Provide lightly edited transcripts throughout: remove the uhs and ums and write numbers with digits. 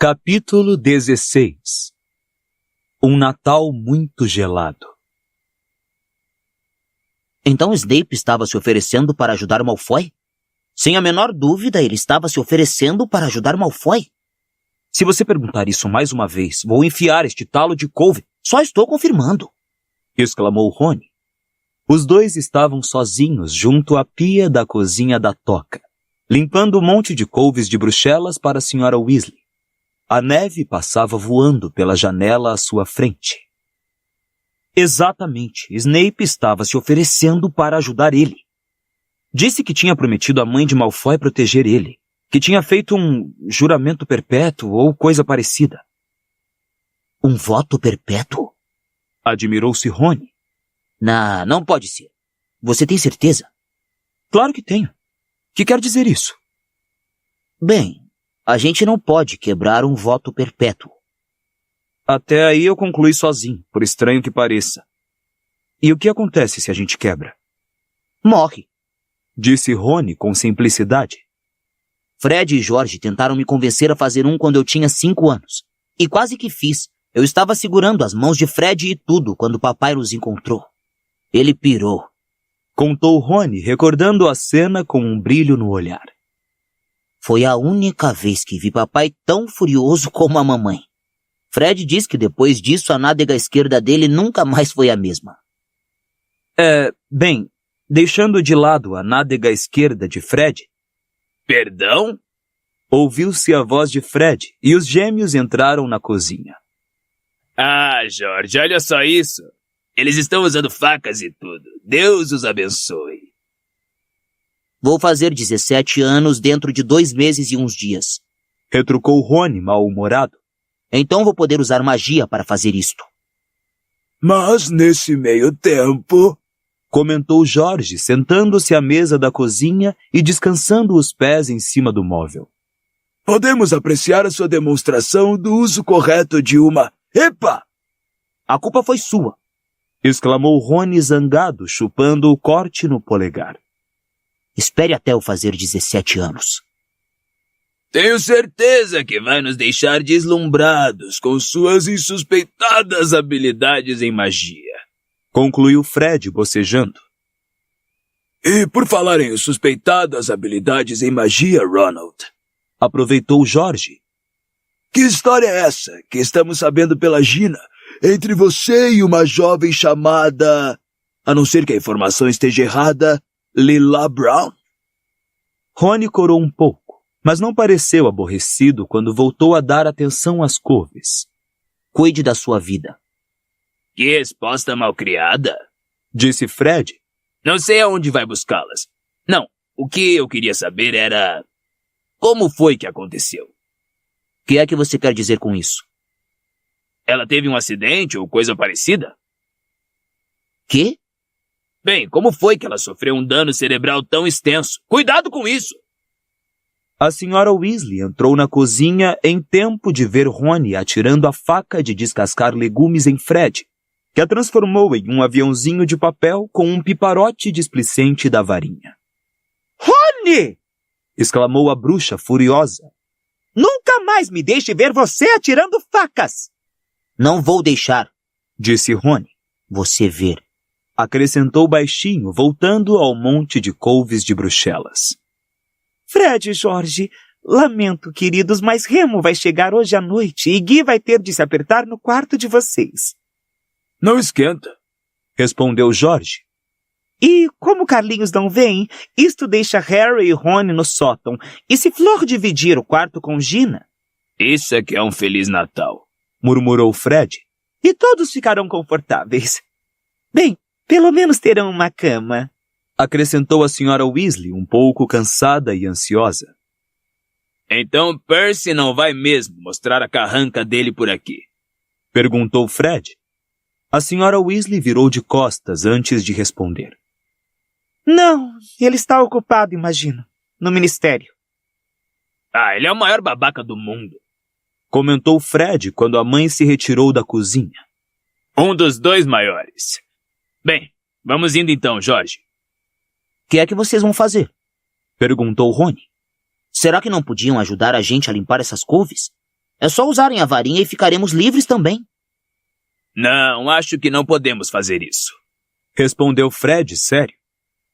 Capítulo 16. Um Natal muito gelado. Então Snape estava se oferecendo para ajudar Malfoy? Sem a menor dúvida, ele estava se oferecendo para ajudar Malfoy. Se você perguntar isso mais uma vez, vou enfiar este talo de couve, Só estou confirmando. exclamou Rony. Os dois estavam sozinhos junto à pia da cozinha da toca, limpando um monte de couves de Bruxelas para a Sra. Weasley. A neve passava voando pela janela à sua frente. Exatamente, Snape estava se oferecendo para ajudar ele. Disse que tinha prometido à mãe de Malfoy proteger ele, que tinha feito um juramento perpétuo ou coisa parecida. Um voto perpétuo? Admirou-se Rony. Não pode ser. Você tem certeza? Claro que tenho. Que quer dizer isso? Bem, a gente não pode quebrar um voto perpétuo. Até aí eu concluí sozinho, por estranho que pareça. E o que acontece se a gente quebra? Morre. Disse Rony com simplicidade. Fred e George tentaram me convencer a fazer um quando eu tinha 5 anos. E quase que fiz. Eu estava segurando as mãos de Fred e tudo quando papai nos encontrou. Ele pirou. Contou Rony, recordando a cena com um brilho no olhar. Foi a única vez que vi papai tão furioso como a mamãe. Fred diz que depois disso a nádega esquerda dele nunca mais foi a mesma. Bem, deixando de lado a nádega esquerda de Fred... Perdão? Ouviu-se a voz de Fred e os gêmeos entraram na cozinha. Ah, George, olha só isso. Eles estão usando facas e tudo. Deus os abençoe. Vou fazer 17 anos dentro de 2 meses e uns dias. Retrucou Rony, mal-humorado. Então vou poder usar magia para fazer isto. Mas nesse meio tempo... Comentou Jorge, sentando-se à mesa da cozinha e descansando os pés em cima do móvel. Podemos apreciar a sua demonstração do uso correto de uma... Epa! A culpa foi sua. Exclamou Rony zangado, chupando o corte no polegar. Espere até eu fazer 17 anos. Tenho certeza que vai nos deixar deslumbrados com suas insuspeitadas habilidades em magia. Concluiu Fred, bocejando. E por falar em suspeitadas habilidades em magia, Ronald... Aproveitou Jorge. Que história é essa que estamos sabendo pela Gina entre você e uma jovem chamada... A não ser que a informação esteja errada... Lila Brown? Rony corou um pouco, mas não pareceu aborrecido quando voltou a dar atenção às couves. Cuide da sua vida. Que resposta malcriada. Disse Fred. Não sei aonde vai buscá-las. Não, o que eu queria saber era... Como foi que aconteceu? O que é que você quer dizer com isso? Ela teve um acidente ou coisa parecida? Quê? Bem, como foi que ela sofreu um dano cerebral tão extenso? Cuidado com isso! A Sra. Weasley entrou na cozinha em tempo de ver Rony atirando a faca de descascar legumes em Fred, que a transformou em um aviãozinho de papel com um piparote displicente da varinha. Rony! Exclamou a bruxa furiosa. Nunca mais me deixe ver você atirando facas! Não vou deixar. Disse Rony. Você ver. Acrescentou baixinho, voltando ao monte de couves de Bruxelas. Fred e Jorge, lamento, queridos, mas Remo vai chegar hoje à noite e Gui vai ter de se apertar no quarto de vocês. Não esquenta, respondeu Jorge. E como Carlinhos não vem, isto deixa Harry e Rony no sótão. E se Flor dividir o quarto com Gina? Isso é que é um Feliz Natal, murmurou Fred. E todos ficarão confortáveis. Bem, pelo menos terão uma cama. Acrescentou a Sra. Weasley, um pouco cansada e ansiosa. Então Percy não vai mesmo mostrar a carranca dele por aqui? Perguntou Fred. A Sra. Weasley virou de costas antes de responder. Não, ele está ocupado, imagino, no ministério. Ah, ele é o maior babaca do mundo. Comentou Fred quando a mãe se retirou da cozinha. Um dos 2 maiores. Bem, vamos indo então, Jorge. O que é que vocês vão fazer? Perguntou Rony. Será que não podiam ajudar a gente a limpar essas couves? É só usarem a varinha e ficaremos livres também. Não, acho que não podemos fazer isso. Respondeu Fred, sério.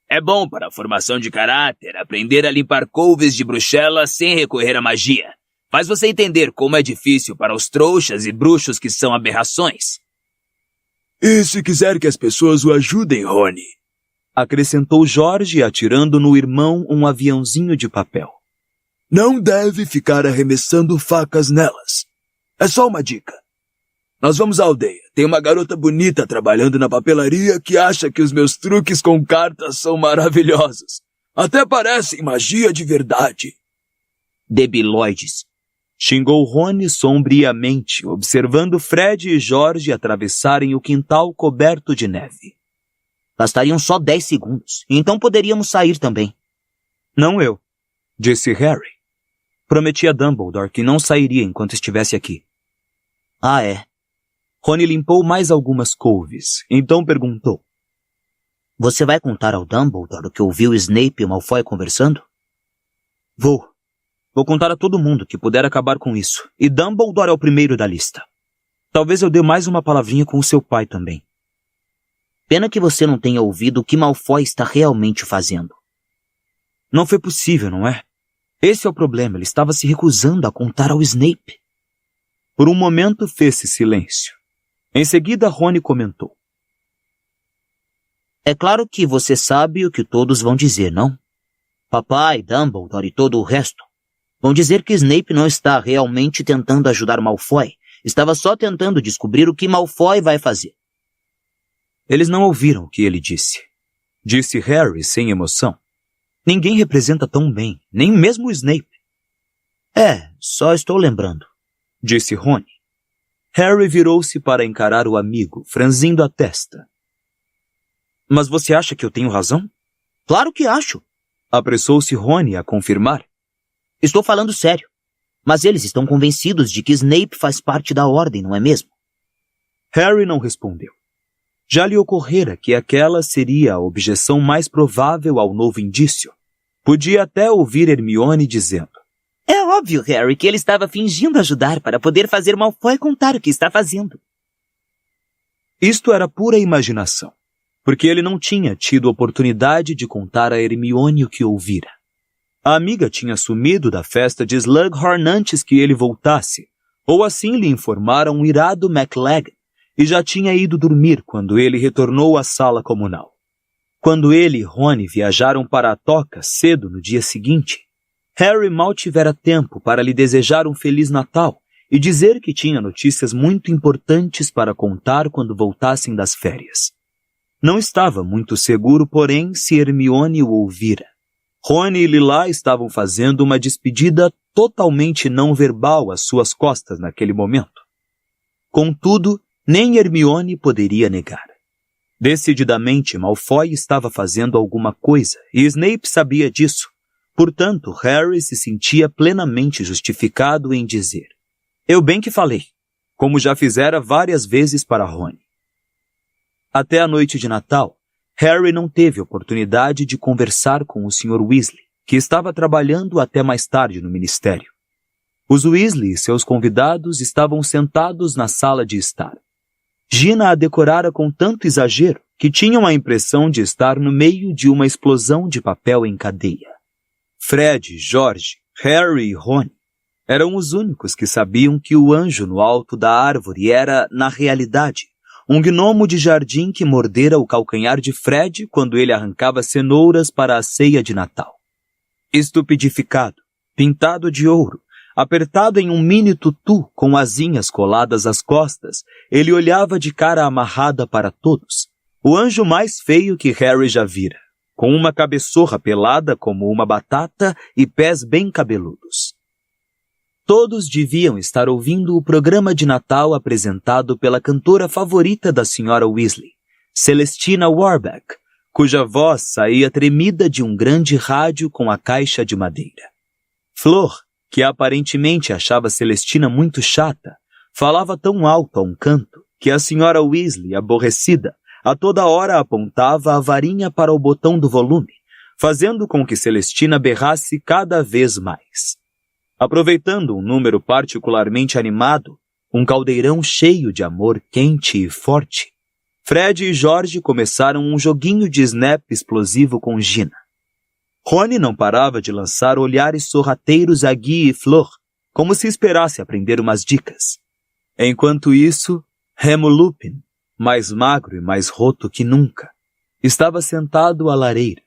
É bom para a formação de caráter aprender a limpar couves de Bruxelas sem recorrer à magia. Faz você entender como é difícil para os trouxas e bruxos que são aberrações. E se quiser que as pessoas o ajudem, Rony? Acrescentou Jorge, atirando no irmão um aviãozinho de papel. Não deve ficar arremessando facas nelas. É só uma dica. Nós vamos à aldeia. Tem uma garota bonita trabalhando na papelaria que acha que os meus truques com cartas são maravilhosos. Até parecem magia de verdade. Debiloides. Xingou Rony sombriamente, observando Fred e Jorge atravessarem o quintal coberto de neve. Bastariam só 10 segundos, então poderíamos sair também. Não eu, disse Harry. Prometi a Dumbledore que não sairia enquanto estivesse aqui. Ah, é? Rony limpou mais algumas couves, então perguntou. Você vai contar ao Dumbledore que ouviu Snape e Malfoy conversando? Vou contar a todo mundo que puder acabar com isso, e Dumbledore é o primeiro da lista. Talvez eu dê mais uma palavrinha com o seu pai também. Pena que você não tenha ouvido o que Malfoy está realmente fazendo. Não foi possível, não é? Esse é o problema, ele estava se recusando a contar ao Snape. Por um momento fez-se silêncio. Em seguida, Rony comentou. É claro que você sabe o que todos vão dizer, não? Papai, Dumbledore e todo o resto. Vão dizer que Snape não está realmente tentando ajudar Malfoy. Estava só tentando descobrir o que Malfoy vai fazer. Eles não ouviram o que ele disse. Disse Harry sem emoção. Ninguém representa tão bem, nem mesmo o Snape. Só estou lembrando. Disse Rony. Harry virou-se para encarar o amigo, franzindo a testa. Mas você acha que eu tenho razão? Claro que acho. Apressou-se Rony a confirmar. Estou falando sério. Mas eles estão convencidos de que Snape faz parte da Ordem, não é mesmo? Harry não respondeu. Já lhe ocorrera que aquela seria a objeção mais provável ao novo indício. Podia até ouvir Hermione dizendo. É óbvio, Harry, que ele estava fingindo ajudar para poder fazer Malfoy contar o que está fazendo. Isto era pura imaginação, porque ele não tinha tido oportunidade de contar a Hermione o que ouvira. A amiga tinha sumido da festa de Slughorn antes que ele voltasse, ou assim lhe informara um irado McLaggen, e já tinha ido dormir quando ele retornou à sala comunal. Quando ele e Rony viajaram para a toca cedo no dia seguinte, Harry mal tivera tempo para lhe desejar um Feliz Natal e dizer que tinha notícias muito importantes para contar quando voltassem das férias. Não estava muito seguro, porém, se Hermione o ouvira. Rony e Lila estavam fazendo uma despedida totalmente não verbal às suas costas naquele momento. Contudo, nem Hermione poderia negar. Decididamente, Malfoy estava fazendo alguma coisa e Snape sabia disso. Portanto, Harry se sentia plenamente justificado em dizer: eu bem que falei, como já fizera várias vezes para Rony. Até a noite de Natal, Harry não teve oportunidade de conversar com o Sr. Weasley, que estava trabalhando até mais tarde no ministério. Os Weasley e seus convidados estavam sentados na sala de estar. Gina a decorara com tanto exagero que tinham a impressão de estar no meio de uma explosão de papel em cadeia. Fred, Jorge, Harry e Rony eram os únicos que sabiam que o anjo no alto da árvore era, na realidade, um gnomo de jardim que mordera o calcanhar de Fred quando ele arrancava cenouras para a ceia de Natal. Estupidificado, pintado de ouro, apertado em um mini tutu com asinhas coladas às costas, ele olhava de cara amarrada para todos, o anjo mais feio que Harry já vira, com uma cabeçorra pelada como uma batata e pés bem cabeludos. Todos deviam estar ouvindo o programa de Natal apresentado pela cantora favorita da Sra. Weasley, Celestina Warbeck, cuja voz saía tremida de um grande rádio com a caixa de madeira. Flor, que aparentemente achava Celestina muito chata, falava tão alto a um canto que a Sra. Weasley, aborrecida, a toda hora apontava a varinha para o botão do volume, fazendo com que Celestina berrasse cada vez mais. Aproveitando um número particularmente animado, um caldeirão cheio de amor quente e forte, Fred e George começaram um joguinho de snap explosivo com Gina. Rony não parava de lançar olhares sorrateiros a Guy e Flor, como se esperasse aprender umas dicas. Enquanto isso, Remo Lupin, mais magro e mais roto que nunca, estava sentado à lareira,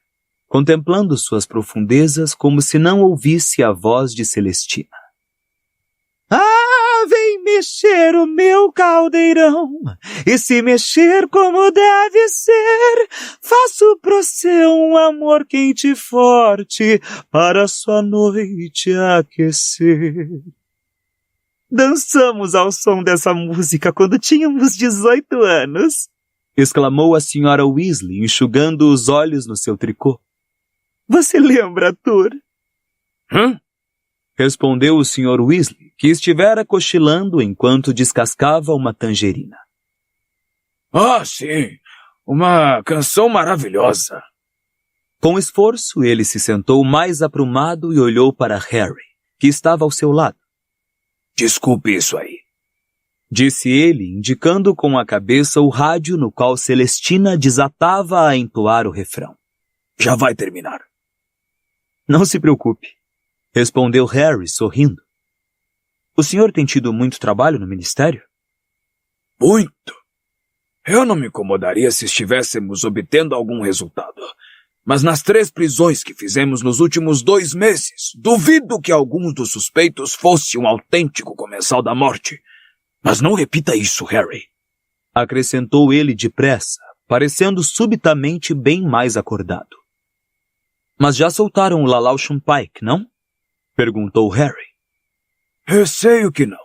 contemplando suas profundezas como se não ouvisse a voz de Celestina. Ah, vem mexer o meu caldeirão, e se mexer como deve ser, faço pro seu um amor quente e forte, para sua noite aquecer. Dançamos ao som dessa música quando tínhamos 18 anos, exclamou a senhora Weasley, enxugando os olhos no seu tricô. Você lembra, Arthur? Respondeu o Sr. Weasley, que estivera cochilando enquanto descascava uma tangerina. Ah, sim. Uma canção maravilhosa. Com esforço, ele se sentou mais aprumado e olhou para Harry, que estava ao seu lado. Desculpe isso aí, disse ele, indicando com a cabeça o rádio no qual Celestina desatava a entoar o refrão. Já vai terminar. Não se preocupe, respondeu Harry, sorrindo. O senhor tem tido muito trabalho no ministério? Muito. Eu não me incomodaria se estivéssemos obtendo algum resultado. Mas nas 3 prisões que fizemos nos últimos 2 meses, duvido que algum dos suspeitos fosse um autêntico comensal da morte. Mas não repita isso, Harry, acrescentou ele depressa, parecendo subitamente bem mais acordado. Mas já soltaram o Lalaushun Pike, não? Perguntou Harry. Receio que não.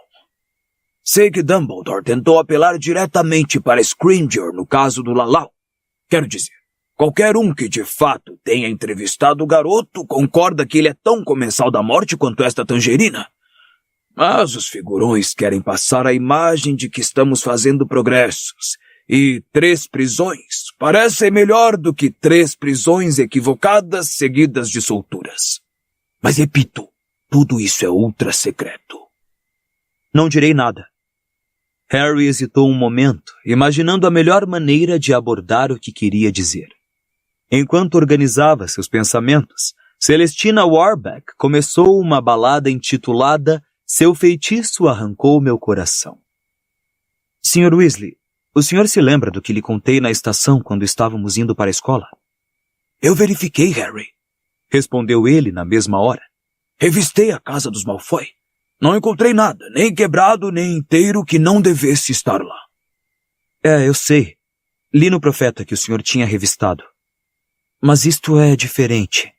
Sei que Dumbledore tentou apelar diretamente para Scrimgeour no caso do Lalau. Quero dizer, qualquer um que de fato tenha entrevistado o garoto concorda que ele é tão comensal da morte quanto esta tangerina. Mas os figurões querem passar a imagem de que estamos fazendo progressos. E 3 prisões parecem melhor do que 3 prisões equivocadas seguidas de solturas. Mas repito, tudo isso é ultra secreto. Não direi nada. Harry hesitou um momento, imaginando a melhor maneira de abordar o que queria dizer. Enquanto organizava seus pensamentos, Celestina Warbeck começou uma balada intitulada Seu Feitiço Arrancou Meu Coração. Sr. Weasley, o senhor se lembra do que lhe contei na estação quando estávamos indo para a escola? Eu verifiquei, Harry, respondeu ele na mesma hora. Revistei a casa dos Malfoy. Não encontrei nada, nem quebrado, nem inteiro, que não devesse estar lá. Eu sei. Li no Profeta que o senhor tinha revistado. Mas isto é diferente.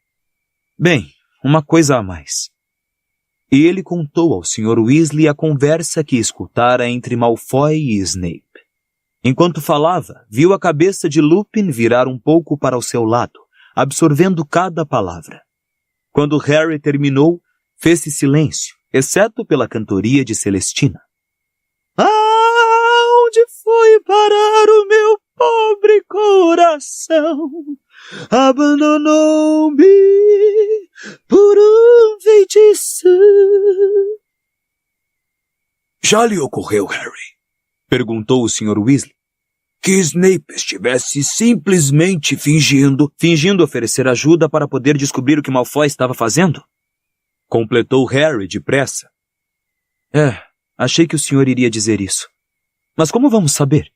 Bem, uma coisa a mais. E ele contou ao Sr. Weasley a conversa que escutara entre Malfoy e Snape. Enquanto falava, viu a cabeça de Lupin virar um pouco para o seu lado, absorvendo cada palavra. Quando Harry terminou, fez-se silêncio, exceto pela cantoria de Celestina. Aonde foi parar o meu pobre coração? Abandonou-me por um feitiço. Já lhe ocorreu, Harry? Perguntou o Sr. Weasley. Que Snape estivesse simplesmente fingindo oferecer ajuda para poder descobrir o que Malfoy estava fazendo? Completou Harry depressa. Achei que o senhor iria dizer isso. Mas como vamos saber?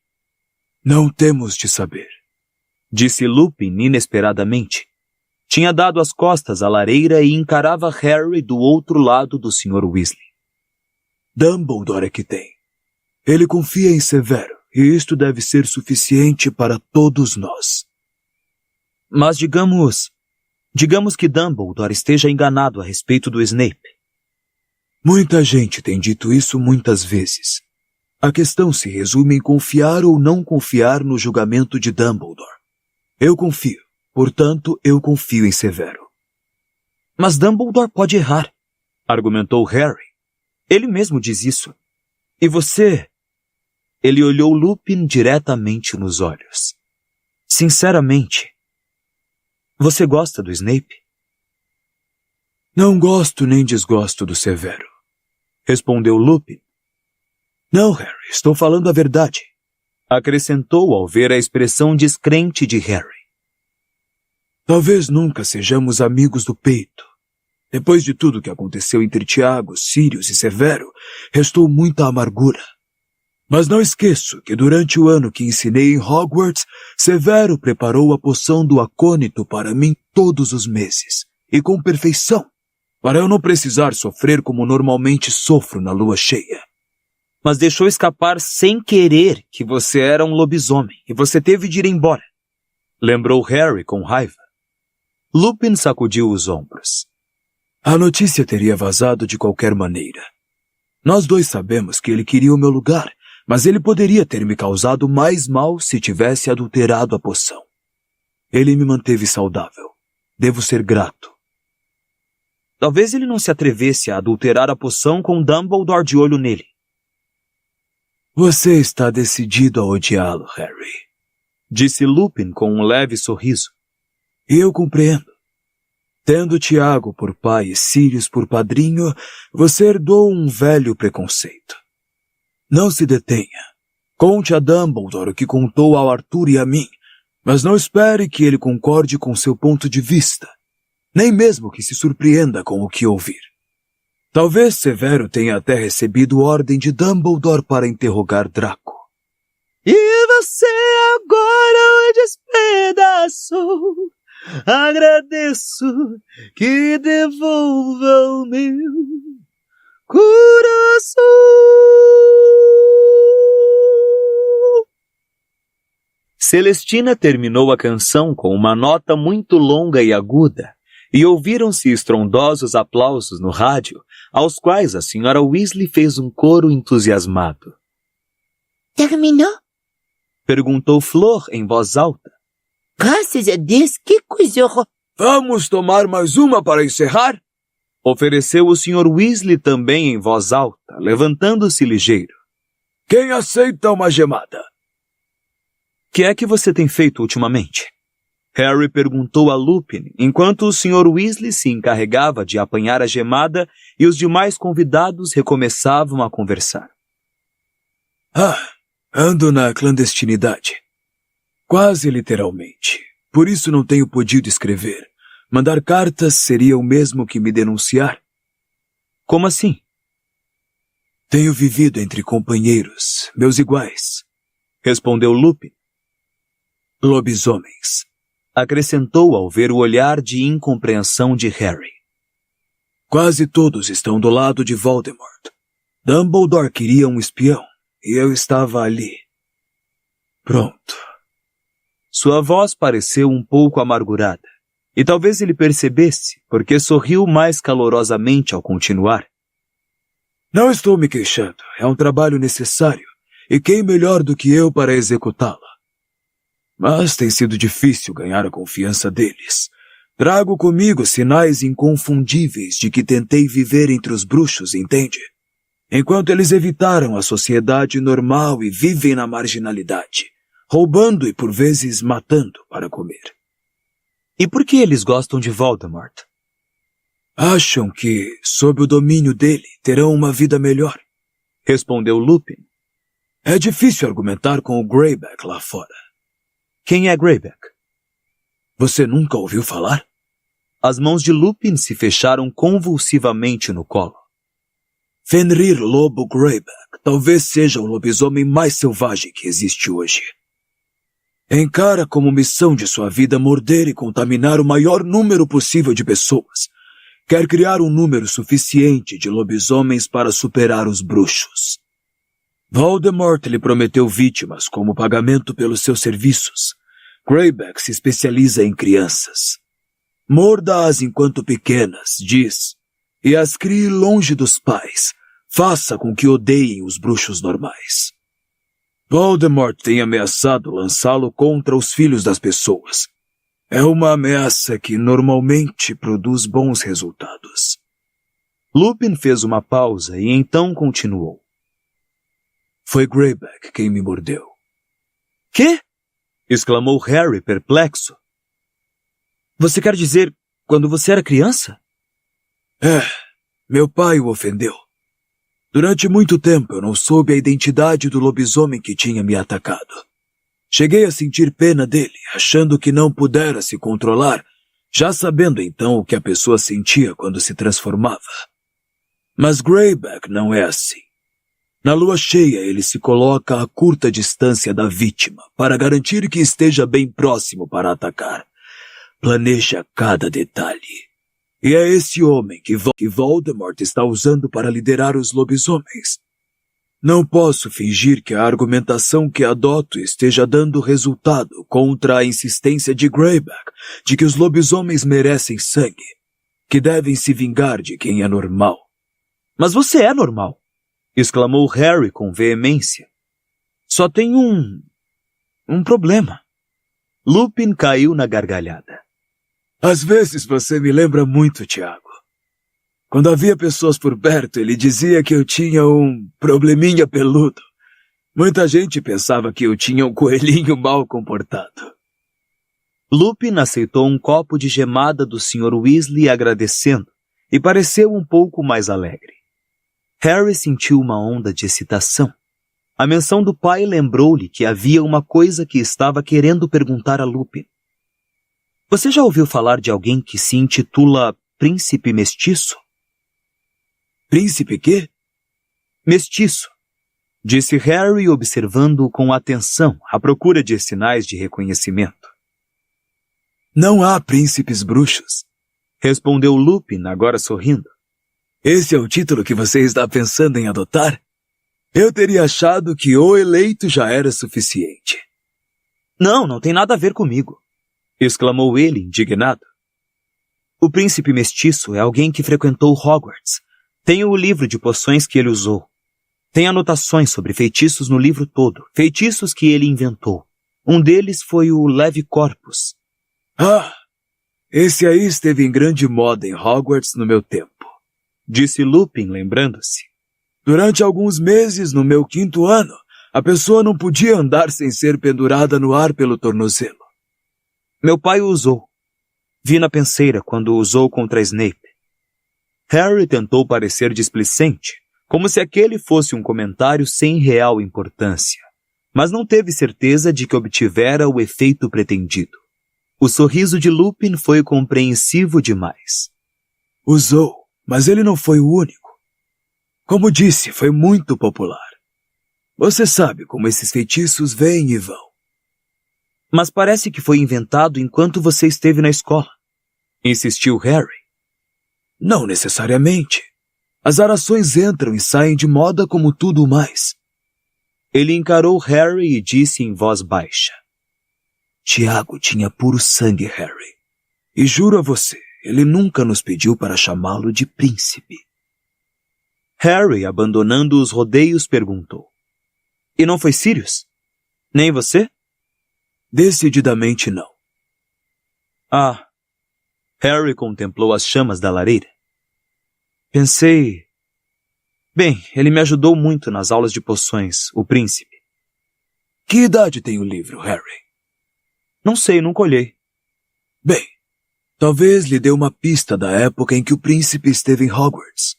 Não temos de saber, disse Lupin inesperadamente. Tinha dado as costas à lareira e encarava Harry do outro lado do Sr. Weasley. Dumbledore é que tem. Ele confia em Severo, e isto deve ser suficiente para todos nós. Mas digamos que Dumbledore esteja enganado a respeito do Snape. Muita gente tem dito isso muitas vezes. A questão se resume em confiar ou não confiar no julgamento de Dumbledore. Eu confio, portanto, eu confio em Severo. Mas Dumbledore pode errar, argumentou Harry. Ele mesmo diz isso. E você... Ele olhou Lupin diretamente nos olhos. Sinceramente, você gosta do Snape? Não gosto nem desgosto do Severo, respondeu Lupin. Não, Harry, estou falando a verdade, acrescentou ao ver a expressão descrente de Harry. Talvez nunca sejamos amigos do peito. Depois de tudo que aconteceu entre Tiago, Sirius e Severo, restou muita amargura. Mas não esqueço que durante o ano que ensinei em Hogwarts, Severo preparou a poção do acônito para mim todos os meses, e com perfeição, para eu não precisar sofrer como normalmente sofro na lua cheia. Mas deixou escapar sem querer que você era um lobisomem, e você teve de ir embora, lembrou Harry com raiva. Lupin sacudiu os ombros. A notícia teria vazado de qualquer maneira. Nós dois sabemos que ele queria o meu lugar, mas ele poderia ter me causado mais mal se tivesse adulterado a poção. Ele me manteve saudável. Devo ser grato. Talvez ele não se atrevesse a adulterar a poção com Dumbledore de olho nele. Você está decidido a odiá-lo, Harry, disse Lupin com um leve sorriso. E eu compreendo. Tendo Tiago por pai e Sirius por padrinho, você herdou um velho preconceito. Não se detenha. Conte a Dumbledore o que contou ao Arthur e a mim, mas não espere que ele concorde com seu ponto de vista, nem mesmo que se surpreenda com o que ouvir. Talvez Severo tenha até recebido ordem de Dumbledore para interrogar Draco. E você agora o despedaçou. Agradeço que devolva o meu coração. Celestina terminou a canção com uma nota muito longa e aguda, e ouviram-se estrondosos aplausos no rádio, aos quais a senhora Weasley fez um coro entusiasmado. Terminou? Perguntou Flor em voz alta. Graças a Deus, que coisa horrorosa. Vamos tomar mais uma para encerrar? Ofereceu o Sr. Weasley também em voz alta, levantando-se ligeiro. Quem aceita uma gemada? Que é que você tem feito ultimamente? Harry perguntou a Lupin, enquanto o Sr. Weasley se encarregava de apanhar a gemada e os demais convidados recomeçavam a conversar. Ando na clandestinidade. Quase literalmente. Por isso não tenho podido escrever. Mandar cartas seria o mesmo que me denunciar. Como assim? Tenho vivido entre companheiros, meus iguais, respondeu Lupin. Lobisomens, acrescentou ao ver o olhar de incompreensão de Harry. Quase todos estão do lado de Voldemort. Dumbledore queria um espião, e eu estava ali. Pronto. Sua voz pareceu um pouco amargurada, e talvez ele percebesse, porque sorriu mais calorosamente ao continuar. Não estou me queixando, é um trabalho necessário, e quem melhor do que eu para executá-la? Mas tem sido difícil ganhar a confiança deles. Trago comigo sinais inconfundíveis de que tentei viver entre os bruxos, entende? Enquanto eles evitaram a sociedade normal e vivem na marginalidade, roubando e por vezes matando para comer. E por que eles gostam de Voldemort? Acham que, sob o domínio dele, terão uma vida melhor, respondeu Lupin. É difícil argumentar com o Greyback lá fora. Quem é Greyback? Você nunca ouviu falar? As mãos de Lupin se fecharam convulsivamente no colo. Fenrir Lobo Greyback talvez seja o lobisomem mais selvagem que existe hoje. Encara como missão de sua vida morder e contaminar o maior número possível de pessoas. Quer criar um número suficiente de lobisomens para superar os bruxos. Voldemort lhe prometeu vítimas como pagamento pelos seus serviços. Greyback se especializa em crianças. Morda-as enquanto pequenas, diz, e as crie longe dos pais. Faça com que odeiem os bruxos normais. Voldemort tem ameaçado lançá-lo contra os filhos das pessoas. É uma ameaça que normalmente produz bons resultados. Lupin fez uma pausa e então continuou. Foi Greyback quem me mordeu. Quê? Exclamou Harry perplexo. Você quer dizer quando você era criança? Meu pai o ofendeu. Durante muito tempo eu não soube a identidade do lobisomem que tinha me atacado. Cheguei a sentir pena dele, achando que não pudera se controlar, já sabendo então o que a pessoa sentia quando se transformava. Mas Greyback não é assim. Na lua cheia ele se coloca a curta distância da vítima, para garantir que esteja bem próximo para atacar. Planeja cada detalhe. E é esse homem que Voldemort está usando para liderar os lobisomens. Não posso fingir que a argumentação que adoto esteja dando resultado contra a insistência de Greyback de que os lobisomens merecem sangue, que devem se vingar de quem é normal. Mas você é normal, exclamou Harry com veemência. Só tem um problema. Lupin caiu na gargalhada. Às vezes você me lembra muito, Tiago. Quando havia pessoas por perto, ele dizia que eu tinha um probleminha peludo. Muita gente pensava que eu tinha um coelhinho mal comportado. Lupin aceitou um copo de gemada do Sr. Weasley agradecendo e pareceu um pouco mais alegre. Harry sentiu uma onda de excitação. A menção do pai lembrou-lhe que havia uma coisa que estava querendo perguntar a Lupin. Você já ouviu falar de alguém que se intitula Príncipe Mestiço? Príncipe quê? Mestiço, disse Harry observando-o com atenção, à procura de sinais de reconhecimento. Não há príncipes bruxos, respondeu Lupin, agora sorrindo. Esse é o título que você está pensando em adotar? Eu teria achado que o eleito já era suficiente. Não tem nada a ver comigo, exclamou ele, indignado. O príncipe mestiço é alguém que frequentou Hogwarts. Tenho o livro de poções que ele usou. Tem anotações sobre feitiços no livro todo, feitiços que ele inventou. Um deles foi o Levicorpus. Esse aí esteve em grande moda em Hogwarts no meu tempo, disse Lupin, lembrando-se. Durante alguns meses, no meu 5º ano, a pessoa não podia andar sem ser pendurada no ar pelo tornozelo. Meu pai o usou. Vi na penseira quando o usou contra Snape. Harry tentou parecer displicente, como se aquele fosse um comentário sem real importância, mas não teve certeza de que obtivera o efeito pretendido. O sorriso de Lupin foi compreensivo demais. Usou, mas ele não foi o único. Como disse, foi muito popular. Você sabe como esses feitiços vêm e vão. Mas parece que foi inventado enquanto você esteve na escola, insistiu Harry. Não necessariamente. As arações entram e saem de moda como tudo mais. Ele encarou Harry e disse em voz baixa. Tiago tinha puro sangue, Harry. E juro a você, ele nunca nos pediu para chamá-lo de príncipe. Harry, abandonando os rodeios, perguntou. E não foi Sirius? Nem você? Decididamente não. Harry contemplou as chamas da lareira. Pensei... Bem, ele me ajudou muito nas aulas de poções, o príncipe. Que idade tem o livro, Harry? Não sei, nunca olhei. Bem, talvez lhe dê uma pista da época em que o príncipe esteve em Hogwarts.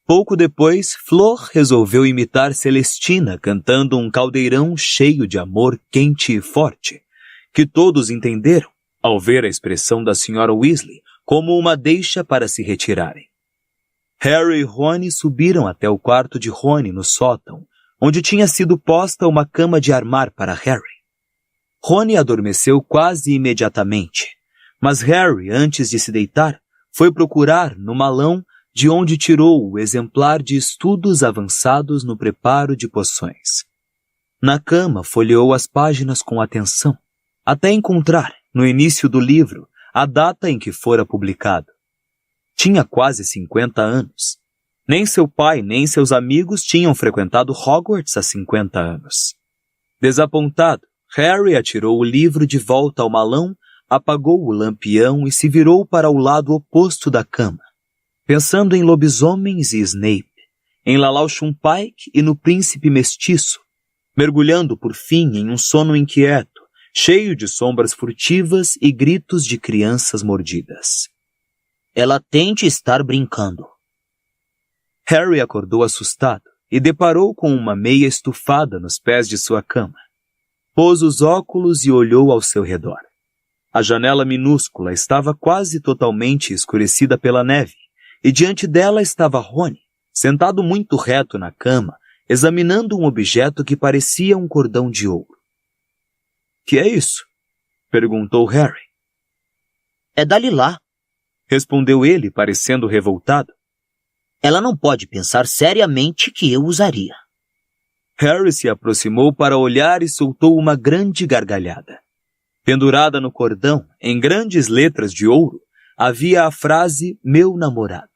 Pouco depois, Flor resolveu imitar Celestina cantando um caldeirão cheio de amor quente e forte, que todos entenderam, ao ver a expressão da Sra. Weasley, como uma deixa para se retirarem. Harry e Rony subiram até o quarto de Rony no sótão, onde tinha sido posta uma cama de armar para Harry. Rony adormeceu quase imediatamente, mas Harry, antes de se deitar, foi procurar no malão de onde tirou o exemplar de estudos avançados no preparo de poções. Na cama, folheou as páginas com atenção, até encontrar, no início do livro, a data em que fora publicado. Tinha quase 50 anos. Nem seu pai nem seus amigos tinham frequentado Hogwarts há 50 anos. Desapontado, Harry atirou o livro de volta ao malão, apagou o lampião e se virou para o lado oposto da cama, pensando em lobisomens e Snape, em Lalauchum Pike e no príncipe mestiço, mergulhando por fim em um sono inquieto, cheio de sombras furtivas e gritos de crianças mordidas. Ela tente estar brincando. Harry acordou assustado e deparou com uma meia estufada nos pés de sua cama. Pôs os óculos e olhou ao seu redor. A janela minúscula estava quase totalmente escurecida pela neve, e diante dela estava Rony, sentado muito reto na cama, examinando um objeto que parecia um cordão de ouro. "Que é isso?" perguntou Harry. É da Lilá. Respondeu ele, parecendo revoltado. Ela não pode pensar seriamente que eu usaria. Harry se aproximou para olhar e soltou uma grande gargalhada. Pendurada no cordão, em grandes letras de ouro, havia a frase "meu namorado".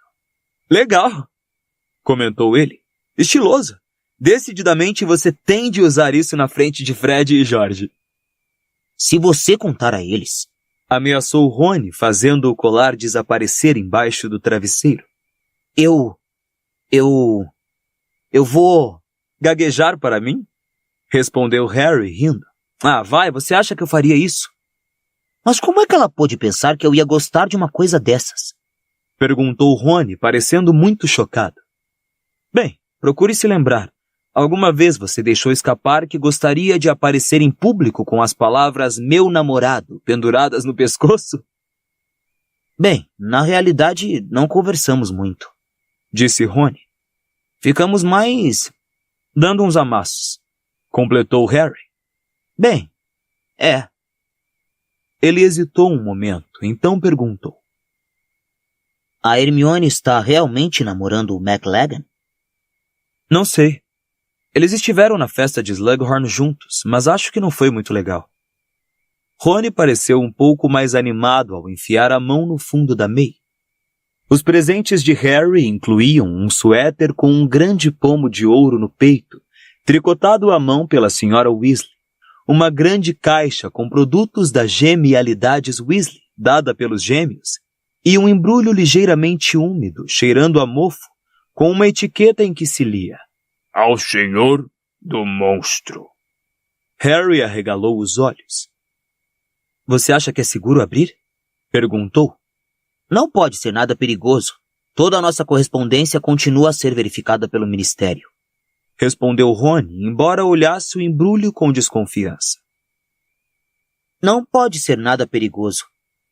"Legal", comentou ele. "Estiloso. Decididamente você tem de usar isso na frente de Fred e George." Se você contar a eles... Ameaçou Rony, fazendo o colar desaparecer embaixo do travesseiro. Eu vou... "Gaguejar para mim?" Respondeu Harry, rindo. "Ah, vai, você acha que eu faria isso?" Mas como é que ela pôde pensar que eu ia gostar de uma coisa dessas? Perguntou Rony, parecendo muito chocado. "Bem, procure se lembrar. Alguma vez você deixou escapar que gostaria de aparecer em público com as palavras "meu namorado" penduradas no pescoço?" Bem, na realidade, não conversamos muito, disse Rony. "Ficamos mais dando uns amassos", completou Harry. Bem, é. Ele hesitou um momento, então perguntou. A Hermione está realmente namorando o McLaggen? Não sei. Eles estiveram na festa de Slughorn juntos, mas acho que não foi muito legal. Rony pareceu um pouco mais animado ao enfiar a mão no fundo da meia. Os presentes de Harry incluíam um suéter com um grande pomo de ouro no peito, tricotado à mão pela Sra. Weasley, uma grande caixa com produtos da Genialidades Weasley, dada pelos gêmeos, e um embrulho ligeiramente úmido, cheirando a mofo, com uma etiqueta em que se lia: "Ao Senhor do Monstro." Harry arregalou os olhos. "Você acha que é seguro abrir?" perguntou. Não pode ser nada perigoso. Toda a nossa correspondência continua a ser verificada pelo Ministério. Respondeu Rony, embora olhasse o embrulho com desconfiança. Não pode ser nada perigoso.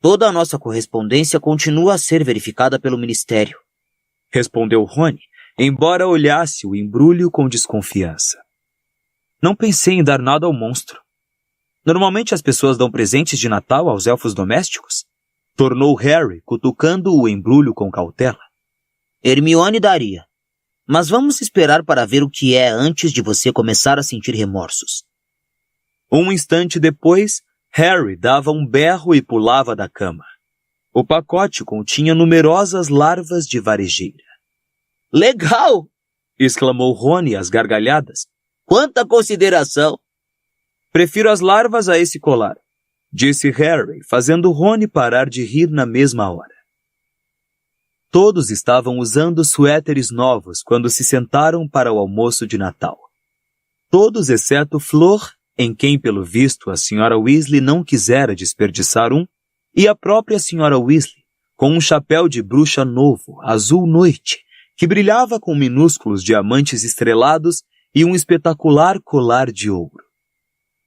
Toda a nossa correspondência continua a ser verificada pelo Ministério. Respondeu Rony, embora olhasse o embrulho com desconfiança. Não pensei em dar nada ao monstro. Normalmente as pessoas dão presentes de Natal aos elfos domésticos? Tornou Harry, cutucando o embrulho com cautela. Hermione daria. Mas vamos esperar para ver o que é antes de você começar a sentir remorsos. Um instante depois, Harry dava um berro e pulava da cama. O pacote continha numerosas larvas de varejeira. Legal! Exclamou Rony às gargalhadas. Quanta consideração! Prefiro as larvas a esse colar, disse Harry, fazendo Rony parar de rir na mesma hora. Todos estavam usando suéteres novos quando se sentaram para o almoço de Natal. Todos exceto Fleur, em quem, pelo visto, a Sra. Weasley não quisera desperdiçar um, e a própria Sra. Weasley, com um chapéu de bruxa novo, azul noite, que brilhava com minúsculos diamantes estrelados e um espetacular colar de ouro.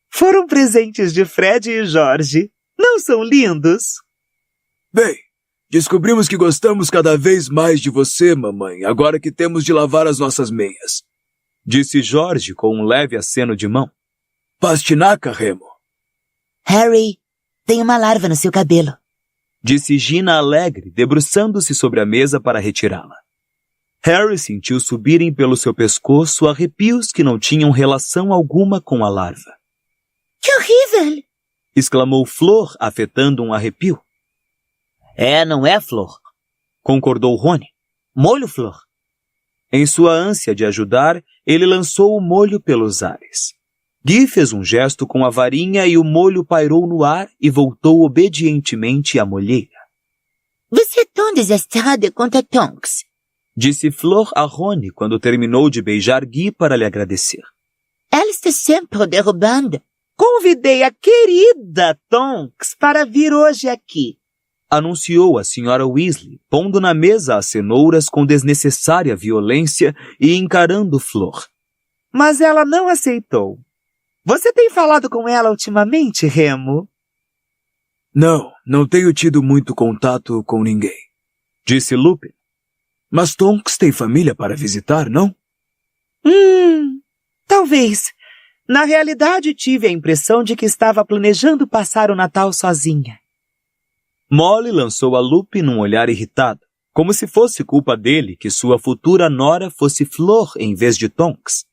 Foram presentes de Fred e George. Não são lindos? Bem, descobrimos que gostamos cada vez mais de você, mamãe, agora que temos de lavar as nossas meias, disse George com um leve aceno de mão. Pastinaca, Remo. Harry, tem uma larva no seu cabelo, disse Gina alegre, debruçando-se sobre a mesa para retirá-la. Harry sentiu subirem pelo seu pescoço arrepios que não tinham relação alguma com a larva. Que horrível! Exclamou Fleur, afetando um arrepio. É, não é, Flor? Concordou Rony. Molho, Flor. Em sua ânsia de ajudar, ele lançou o molho pelos ares. Guy fez um gesto com a varinha e o molho pairou no ar e voltou obedientemente à molheira. Você é tão desastrada quanto a Tonks, disse Fleur a Rony quando terminou de beijar Guy para lhe agradecer. Ela está sempre derrubando. Convidei a querida Tonks para vir hoje aqui. anunciou a senhora Weasley, pondo na mesa as cenouras com desnecessária violência e encarando Flor. Mas ela não aceitou. Você tem falado com ela ultimamente, Remo? Não tenho tido muito contato com ninguém, Disse Lupin. mas Tonks tem família para visitar, não? Talvez. Na realidade, tive a impressão de que estava planejando passar o Natal sozinha. Molly lançou a Lupin um olhar irritado, como se fosse culpa dele que sua futura nora fosse Flor em vez de Tonks.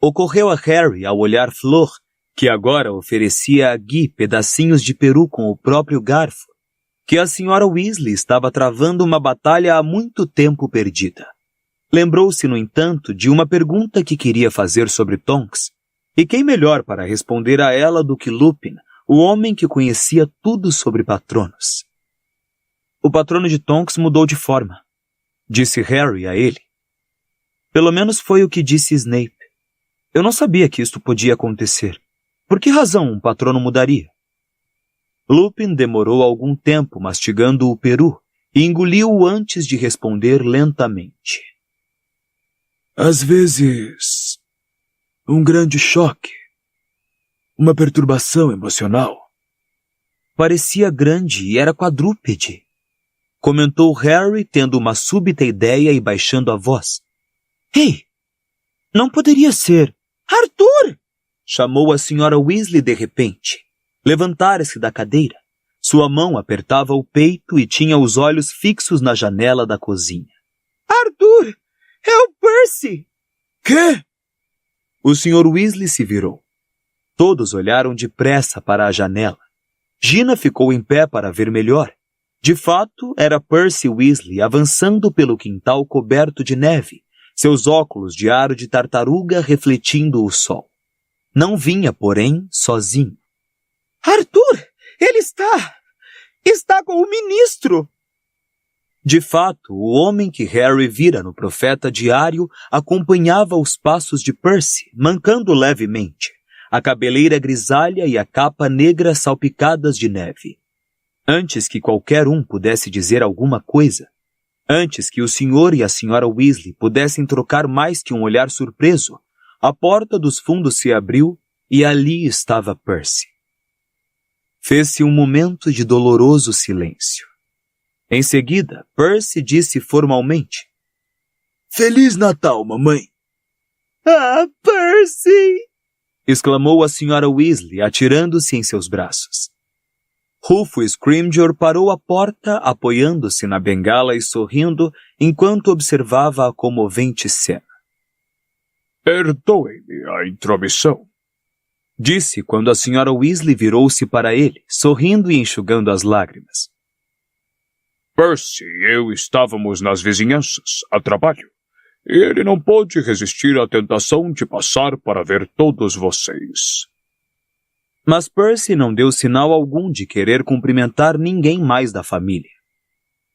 Ocorreu a Harry ao olhar Flor, que agora oferecia a Guy pedacinhos de peru com o próprio garfo, que a senhora Weasley estava travando uma batalha há muito tempo perdida. Lembrou-se, no entanto, de uma pergunta que queria fazer sobre Tonks, e quem melhor para responder a ela do que Lupin, o homem que conhecia tudo sobre patronos. O patrono de Tonks mudou de forma, disse Harry a ele. Pelo menos foi o que disse Snape. Eu não sabia que isto podia acontecer. Por que razão um patrono mudaria? Lupin demorou algum tempo mastigando o peru e engoliu-o antes de responder lentamente. Às vezes, um grande choque, uma perturbação emocional. Parecia grande e era quadrúpede, comentou Harry, tendo uma súbita ideia e baixando a voz. Ei, não poderia ser. Arthur! Chamou a senhora Weasley de repente. Levantara-se da cadeira. Sua mão apertava o peito e tinha os olhos fixos na janela da cozinha. Arthur! É o Percy! Quê? O Sr. Weasley se virou. Todos olharam depressa para a janela. Gina ficou em pé para ver melhor. De fato, era Percy Weasley avançando pelo quintal coberto de neve, seus óculos de aro de tartaruga refletindo o sol. Não vinha, porém, sozinho. Arthur! Ele está com o ministro! De fato, o homem que Harry vira no Profeta Diário acompanhava os passos de Percy, mancando levemente, a cabeleira grisalha e a capa negra salpicadas de neve. Antes que qualquer um pudesse dizer alguma coisa, antes que o senhor e a senhora Weasley pudessem trocar mais que um olhar surpreso, a porta dos fundos se abriu e ali estava Percy. Fez-se um momento de doloroso silêncio. Em seguida, Percy disse formalmente: Feliz Natal, mamãe! Ah, Percy! Exclamou a senhora Weasley, atirando-se em seus braços. Rufus Scrimgeour parou à porta, apoiando-se na bengala e sorrindo, enquanto observava a comovente cena. Perdoe-me a intromissão, disse quando a senhora Weasley virou-se para ele, sorrindo e enxugando as lágrimas. Percy e eu estávamos nas vizinhanças, a trabalho, e ele não pôde resistir à tentação de passar para ver todos vocês. Mas Percy não deu sinal algum de querer cumprimentar ninguém mais da família.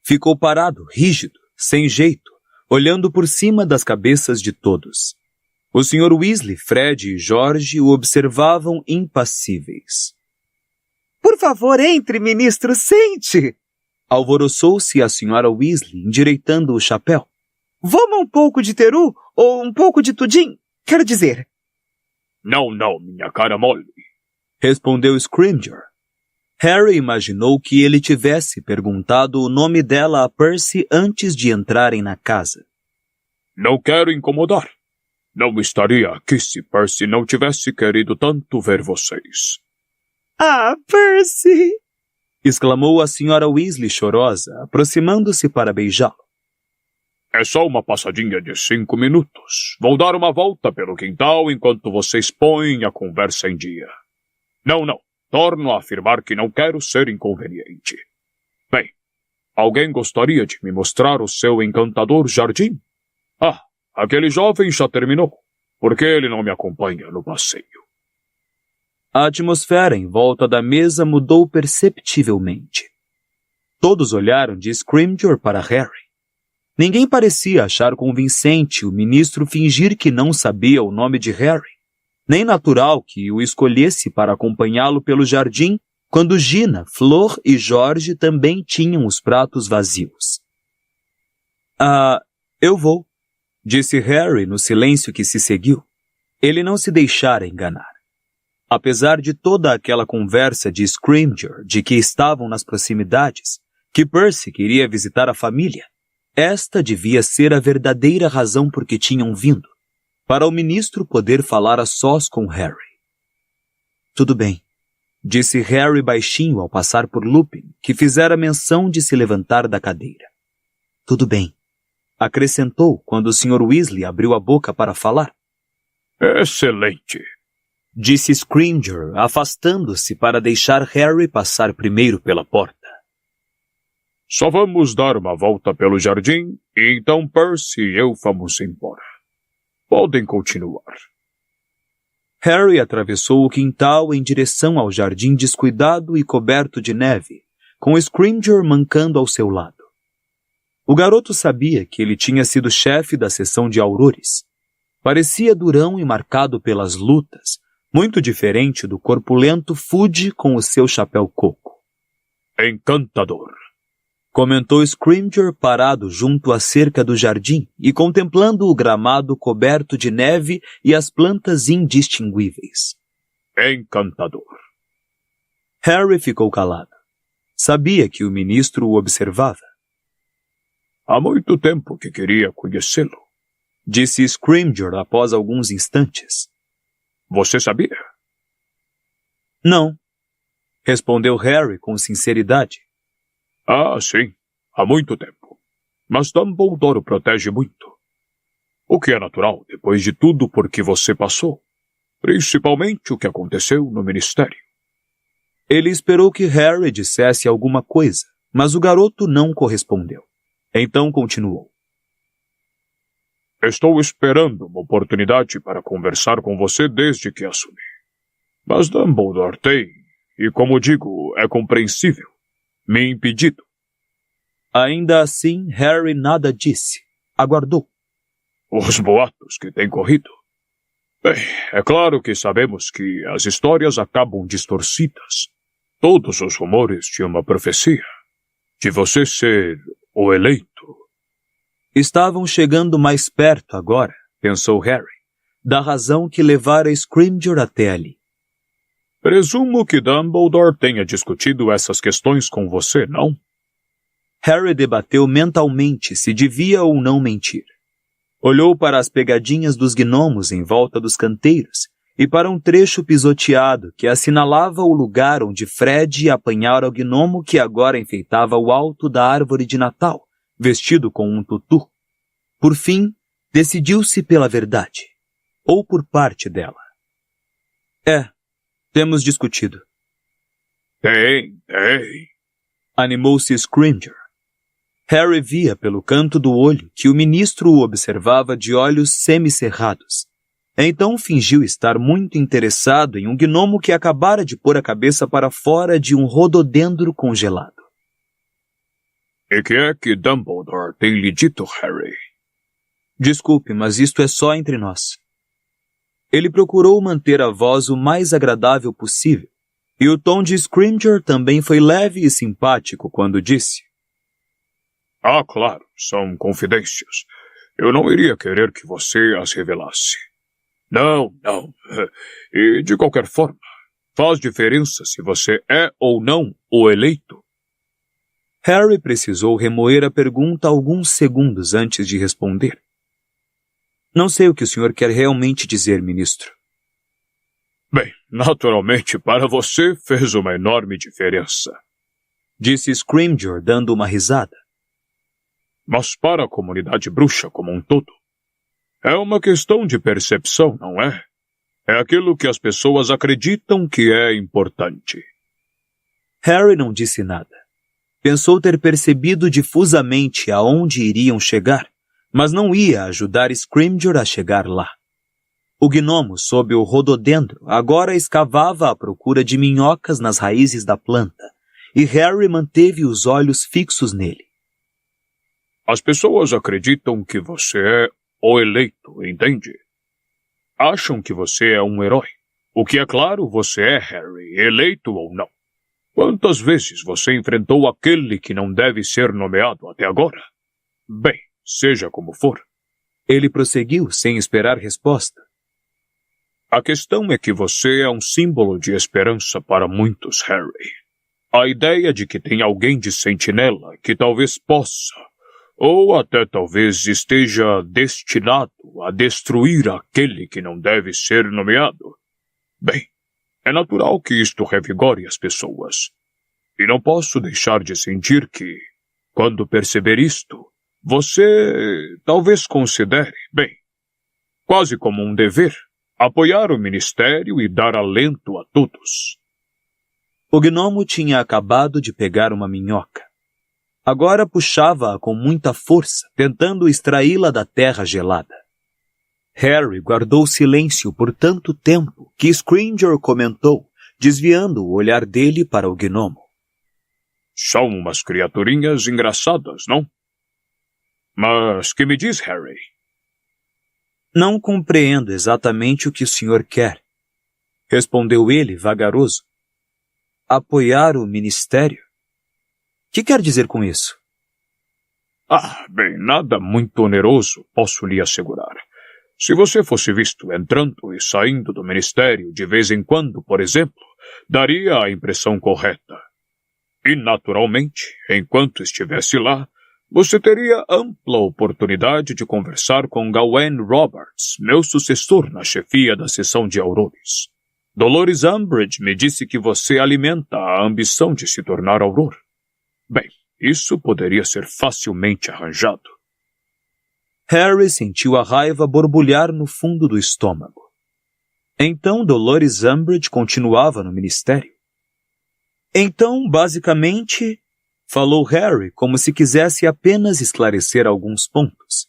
Ficou parado, rígido, sem jeito, olhando por cima das cabeças de todos. O Sr. Weasley, Fred e George o observavam impassíveis. Por favor, entre, ministro, sente! Alvoroçou-se a senhora Weasley, endireitando o chapéu. Vamos um pouco de teru ou um pouco de tudim? Quero dizer. Não, minha cara Molly, respondeu Scrimgeour. Harry imaginou que ele tivesse perguntado o nome dela a Percy antes de entrarem na casa. Não quero incomodar. Não estaria aqui se Percy não tivesse querido tanto ver vocês. Ah, Percy! Exclamou a senhora Weasley chorosa, aproximando-se para beijá-lo. É só uma passadinha de 5 minutos. Vou dar uma volta pelo quintal enquanto vocês põem a conversa em dia. Não. Torno a afirmar que não quero ser inconveniente. Bem, alguém gostaria de me mostrar o seu encantador jardim? Ah, aquele jovem já terminou. Por que ele não me acompanha no passeio? A atmosfera em volta da mesa mudou perceptivelmente. Todos olharam de Scrimgeour para Harry. Ninguém parecia achar convincente o ministro fingir que não sabia o nome de Harry, nem natural que o escolhesse para acompanhá-lo pelo jardim quando Gina, Flor e Jorge também tinham os pratos vazios. Eu vou, disse Harry no silêncio que se seguiu. Ele não se deixara enganar. Apesar de toda aquela conversa de Scrimgeour de que estavam nas proximidades, que Percy queria visitar a família, esta devia ser a verdadeira razão por que tinham vindo, para o ministro poder falar a sós com Harry. Tudo bem, disse Harry baixinho ao passar por Lupin, que fizera menção de se levantar da cadeira. Tudo bem, acrescentou quando o Sr. Weasley abriu a boca para falar. Excelente, disse Scrimgeour, afastando-se para deixar Harry passar primeiro pela porta. Só vamos dar uma volta pelo jardim e então Percy e eu vamos embora. Podem continuar. Harry atravessou o quintal em direção ao jardim descuidado e coberto de neve, com Scrimgeour mancando ao seu lado. O garoto sabia que ele tinha sido chefe da seção de aurores. Parecia durão e marcado pelas lutas, muito diferente do corpulento Fudge com o seu chapéu coco. Encantador, comentou Scrimgeour parado junto à cerca do jardim e contemplando o gramado coberto de neve e as plantas indistinguíveis. Encantador. Harry ficou calado. Sabia que o ministro o observava. Há muito tempo que queria conhecê-lo, disse Scrimgeour após alguns instantes. Você sabia? Não, respondeu Harry com sinceridade. Ah, sim, há muito tempo. Mas Dumbledore o protege muito. O que é natural, depois de tudo por que você passou. Principalmente o que aconteceu no Ministério. Ele esperou que Harry dissesse alguma coisa, mas o garoto não correspondeu. Então continuou. Estou esperando uma oportunidade para conversar com você desde que assumi. Mas Dumbledore tem, e como digo, é compreensível, me impedido. Ainda assim, Harry nada disse. Aguardou. Os boatos que têm corrido. Bem, é claro que sabemos que as histórias acabam distorcidas. Todos os rumores de uma profecia. De você ser o eleito. Estavam chegando mais perto agora, pensou Harry, da razão que levara Scrimgeour até ali. Presumo que Dumbledore tenha discutido essas questões com você, não? Harry debateu mentalmente se devia ou não mentir. Olhou para as pegadinhas dos gnomos em volta dos canteiros e para um trecho pisoteado que assinalava o lugar onde Fred apanhara o gnomo que agora enfeitava o alto da árvore de Natal, vestido com um tutu. Por fim, decidiu-se pela verdade, ou por parte dela. Temos discutido. Tem. Animou-se Scrimgeour. Harry via pelo canto do olho que o ministro o observava de olhos semicerrados. Então fingiu estar muito interessado em um gnomo que acabara de pôr a cabeça para fora de um rododendro congelado. E que é que Dumbledore tem lhe dito, Harry? Desculpe, mas isto é só entre nós. Ele procurou manter a voz o mais agradável possível, e o tom de Scrimgeour também foi leve e simpático quando disse: Ah, claro, são confidências. Eu não iria querer que você as revelasse. Não. E, de qualquer forma, faz diferença se você é ou não o eleito. Harry precisou remoer a pergunta alguns segundos antes de responder. Não sei o que o senhor quer realmente dizer, ministro. Bem, naturalmente, para você fez uma enorme diferença, disse Scrimgeour, dando uma risada. Mas para a comunidade bruxa como um todo, é uma questão de percepção, não é? É aquilo que as pessoas acreditam que é importante. Harry não disse nada. Pensou ter percebido difusamente aonde iriam chegar, mas não ia ajudar Scrimgeour a chegar lá. O gnomo, sob o rododendro, agora escavava à procura de minhocas nas raízes da planta, e Harry manteve os olhos fixos nele. As pessoas acreditam que você é o eleito, entende? Acham que você é um herói. O que é claro, você é, Harry, eleito ou não. Quantas vezes você enfrentou aquele que não deve ser nomeado até agora? Bem, seja como for. Ele prosseguiu sem esperar resposta. A questão é que você é um símbolo de esperança para muitos, Harry. A ideia de que tem alguém de sentinela que talvez possa, ou até talvez esteja destinado a destruir aquele que não deve ser nomeado. Bem, é natural que isto revigore as pessoas. E não posso deixar de sentir que, quando perceber isto, você talvez considere, bem, quase como um dever, apoiar o ministério e dar alento a todos. O gnomo tinha acabado de pegar uma minhoca. Agora puxava-a com muita força, tentando extraí-la da terra gelada. Harry guardou silêncio por tanto tempo que Scrimgeour comentou, desviando o olhar dele para o gnomo. São umas criaturinhas engraçadas, não? Mas que me diz, Harry? Não compreendo exatamente o que o senhor quer, respondeu ele vagaroso. Apoiar o ministério? Que quer dizer com isso? Bem, nada muito oneroso, posso lhe assegurar. Se você fosse visto entrando e saindo do ministério de vez em quando, por exemplo, daria a impressão correta. E, naturalmente, enquanto estivesse lá, você teria ampla oportunidade de conversar com Gawain Roberts, meu sucessor na chefia da seção de Aurores. Dolores Umbridge me disse que você alimenta a ambição de se tornar Auror. Bem, isso poderia ser facilmente arranjado. Harry sentiu a raiva borbulhar no fundo do estômago. Então Dolores Umbridge continuava no ministério. Então, basicamente, falou Harry como se quisesse apenas esclarecer alguns pontos.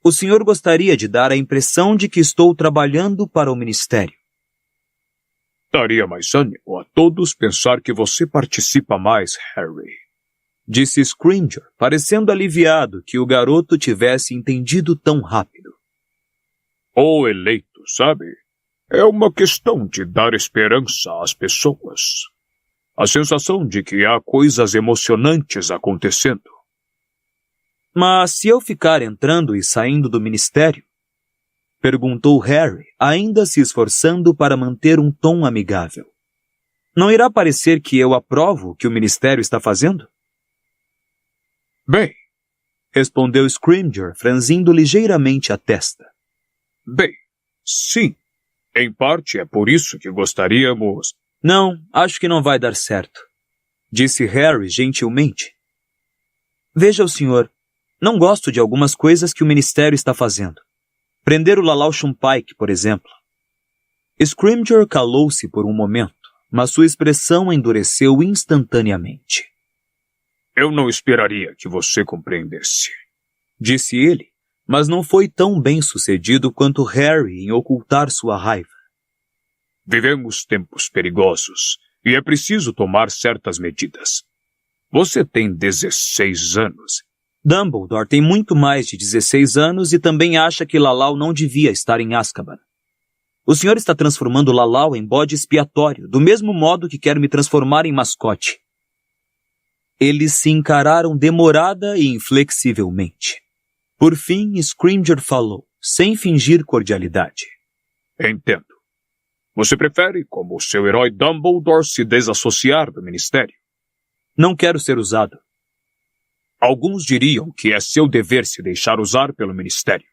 O senhor gostaria de dar a impressão de que estou trabalhando para o ministério. Daria mais ânimo a todos pensar que você participa mais, Harry, disse Scrimgeour, parecendo aliviado que o garoto tivesse entendido tão rápido. O eleito, sabe? É uma questão de dar esperança às pessoas. A sensação de que há coisas emocionantes acontecendo. Mas se eu ficar entrando e saindo do ministério? Perguntou Harry, ainda se esforçando para manter um tom amigável. Não irá parecer que eu aprovo o que o ministério está fazendo? Bem, respondeu Scrimgeour, franzindo ligeiramente a testa. Bem, sim. Em parte é por isso que gostaríamos... Não, acho que não vai dar certo, disse Harry gentilmente. Veja o senhor, não gosto de algumas coisas que o ministério está fazendo. Prender o Lalau Shumpike, por exemplo. Scrimgeour calou-se por um momento, mas sua expressão endureceu instantaneamente. Eu não esperaria que você compreendesse, disse ele, mas não foi tão bem sucedido quanto Harry em ocultar sua raiva. Vivemos tempos perigosos e é preciso tomar certas medidas. Você tem 16 anos. Dumbledore tem muito mais de 16 anos e também acha que Lalau não devia estar em Azkaban. O senhor está transformando Lalau em bode expiatório, do mesmo modo que quer me transformar em mascote. Eles se encararam demorada e inflexivelmente. Por fim, Scrimgeour falou, sem fingir cordialidade. Entendo. Você prefere, como seu herói Dumbledore, se desassociar do ministério? Não quero ser usado. Alguns diriam que é seu dever se deixar usar pelo ministério.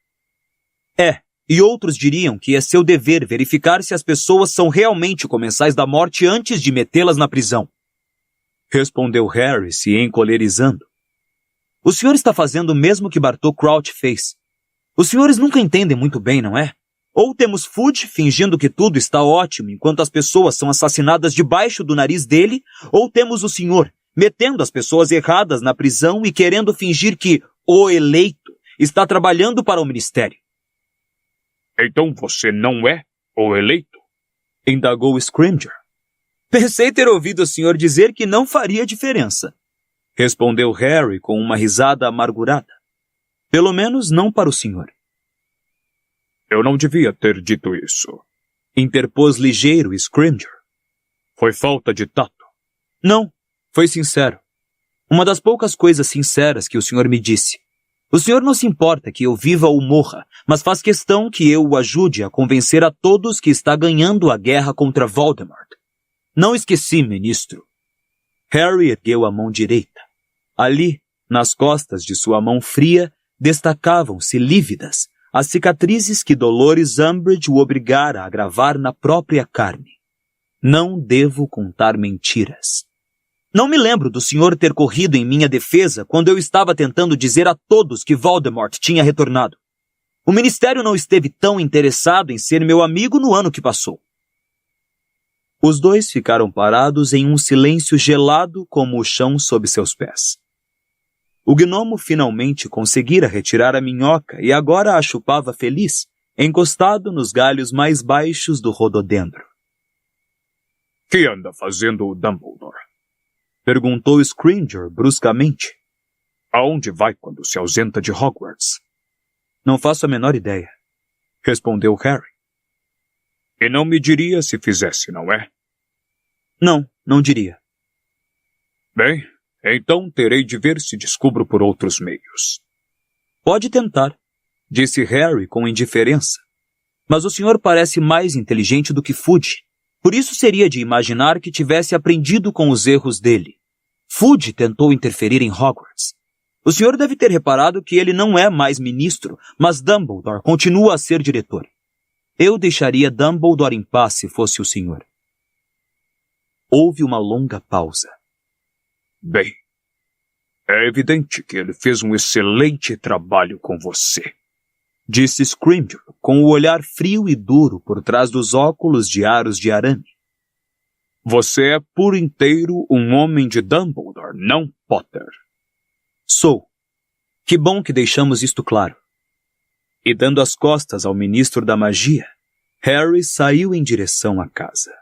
E outros diriam que é seu dever verificar se as pessoas são realmente comensais da morte antes de metê-las na prisão. Respondeu Harry, se encolerizando. O senhor está fazendo o mesmo que Bartô Crouch fez. Os senhores nunca entendem muito bem, não é? Ou temos Fudge fingindo que tudo está ótimo enquanto as pessoas são assassinadas debaixo do nariz dele, ou temos o senhor metendo as pessoas erradas na prisão e querendo fingir que o eleito está trabalhando para o ministério. Então você não é o eleito? Indagou Scrimgeour. Pensei ter ouvido o senhor dizer que não faria diferença. Respondeu Harry com uma risada amargurada. Pelo menos não para o senhor. Eu não devia ter dito isso. Interpôs ligeiro Scrimgeour. Foi falta de tato. Não, foi sincero. Uma das poucas coisas sinceras que o senhor me disse. O senhor não se importa que eu viva ou morra, mas faz questão que eu o ajude a convencer a todos que está ganhando a guerra contra Voldemort. Não esqueci, ministro. Harry ergueu a mão direita. Ali, nas costas de sua mão fria, destacavam-se lívidas as cicatrizes que Dolores Umbridge o obrigara a gravar na própria carne. Não devo contar mentiras. Não me lembro do senhor ter corrido em minha defesa quando eu estava tentando dizer a todos que Voldemort tinha retornado. O ministério não esteve tão interessado em ser meu amigo no ano que passou. Os dois ficaram parados em um silêncio gelado como o chão sob seus pés. O gnomo finalmente conseguira retirar a minhoca e agora a chupava feliz, encostado nos galhos mais baixos do rododendro. Que anda fazendo o Dumbledore? Perguntou Scrimgeour bruscamente. Aonde vai quando se ausenta de Hogwarts? Não faço a menor ideia, respondeu Harry. E não me diria se fizesse, não é? Não, não diria. Bem, então terei de ver se descubro por outros meios. Pode tentar, disse Harry com indiferença. Mas o senhor parece mais inteligente do que Fudge. Por isso seria de imaginar que tivesse aprendido com os erros dele. Fudge tentou interferir em Hogwarts. O senhor deve ter reparado que ele não é mais ministro, mas Dumbledore continua a ser diretor. Eu deixaria Dumbledore em paz se fosse o senhor. Houve uma longa pausa. Bem, é evidente que ele fez um excelente trabalho com você, disse Scrimgeour, com o olhar frio e duro por trás dos óculos de aros de arame. Você é por inteiro um homem de Dumbledore, não Potter? Sou. Que bom que deixamos isto claro. E dando as costas ao ministro da magia, Harry saiu em direção à casa.